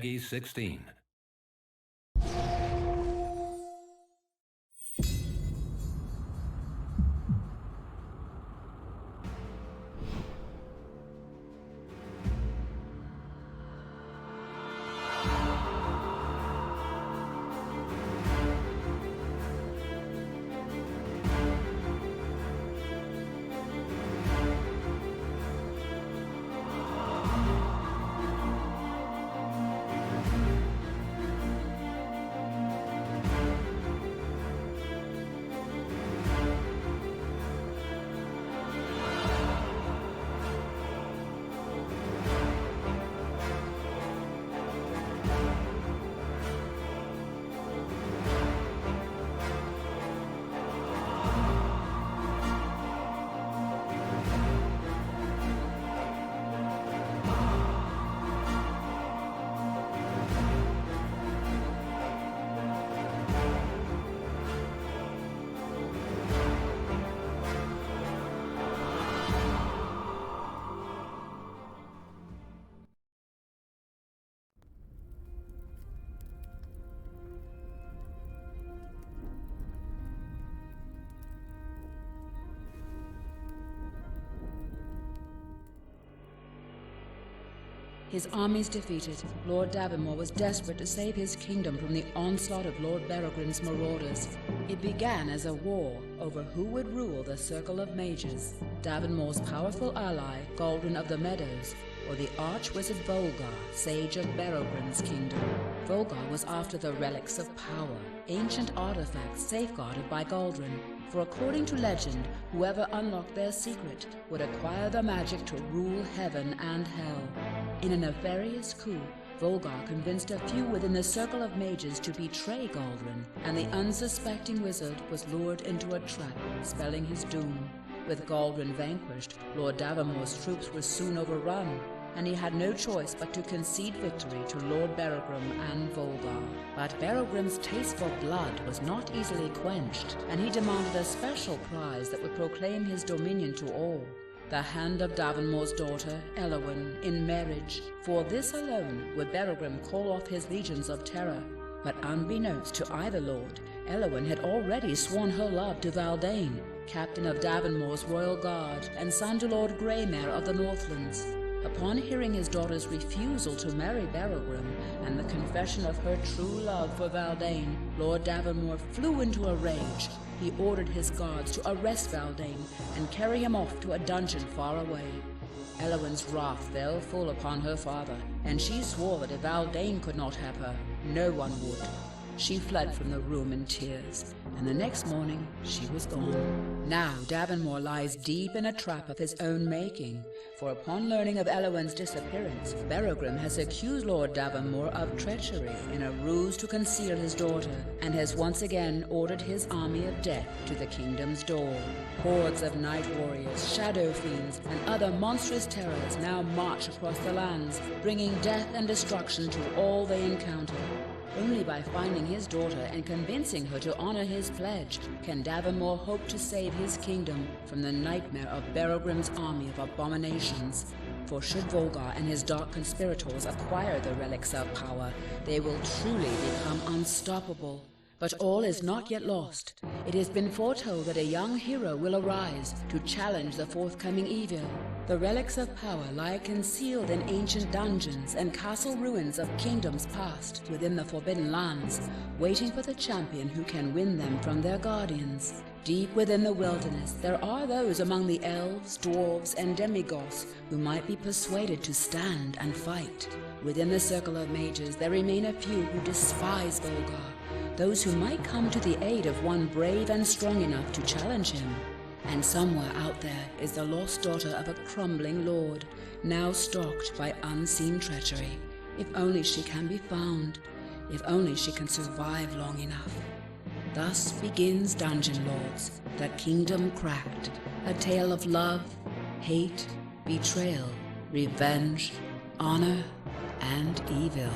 Peggy 16. His armies defeated, Lord Davenmor was desperate to save his kingdom from the onslaught of Lord Barrowgrim's marauders. It began as a war over who would rule the Circle of Mages, Davenmor's powerful ally, Galdryn of the Meadows, or the arch-wizard Volgar, sage of Barrowgrim's kingdom. Volgar was after the relics of power, ancient artifacts safeguarded by Galdryn, for according to legend, whoever unlocked their secret would acquire the magic to rule heaven and hell. In a nefarious coup, Volgar convinced a few within the Circle of Mages to betray Galdryn, and the unsuspecting wizard was lured into a trap, spelling his doom. With Galdryn vanquished, Lord Davenmor's troops were soon overrun, and he had no choice but to concede victory to Lord Barrowgrim and Volgar. But Barrowgrim's taste for blood was not easily quenched, and he demanded a special prize that would proclaim his dominion to all. The hand of Davenmor's daughter, Elowyn, in marriage. For this alone would Barrowgrim call off his legions of terror. But unbeknownst to either lord, Elowyn had already sworn her love to Valdane, captain of Davenmor's royal guard and son to Lord Greymare of the Northlands. Upon hearing his daughter's refusal to marry Barrowgrim and the confession of her true love for Valdane, Lord Davenmor flew into a rage. He ordered his guards to arrest Valdane and carry him off to a dungeon far away. Elowyn's wrath fell full upon her father, and she swore that if Valdane could not have her, no one would. She fled from the room in tears, and the next morning she was gone. Now Davenmor lies deep in a trap of his own making, for upon learning of Elowyn's disappearance, Barrowgrim has accused Lord Davenmor of treachery in a ruse to conceal his daughter, and has once again ordered his army of death to the kingdom's door. Hordes of night warriors, shadow fiends, and other monstrous terrors now march across the lands, bringing death and destruction to all they encounter. Only by finding his daughter and convincing her to honor his pledge can Davenmor hope to save his kingdom from the nightmare of Barrowgrim's army of abominations. For should Volgar and his dark conspirators acquire the relics of power, they will truly become unstoppable. But all is not yet lost. It has been foretold that a young hero will arise to challenge the forthcoming evil. The relics of power lie concealed in ancient dungeons and castle ruins of kingdoms past within the Forbidden Lands, waiting for the champion who can win them from their guardians. Deep within the wilderness, there are those among the elves, dwarves, and demigods who might be persuaded to stand and fight. Within the circle of mages, there remain a few who despise Volgar, those who might come to the aid of one brave and strong enough to challenge him. And somewhere out there is the lost daughter of a crumbling lord, now stalked by unseen treachery. If only she can be found, if only she can survive long enough. Thus begins Dungeon Lords, the Kingdom Cracked, a tale of love, hate, betrayal, revenge, honor, and evil.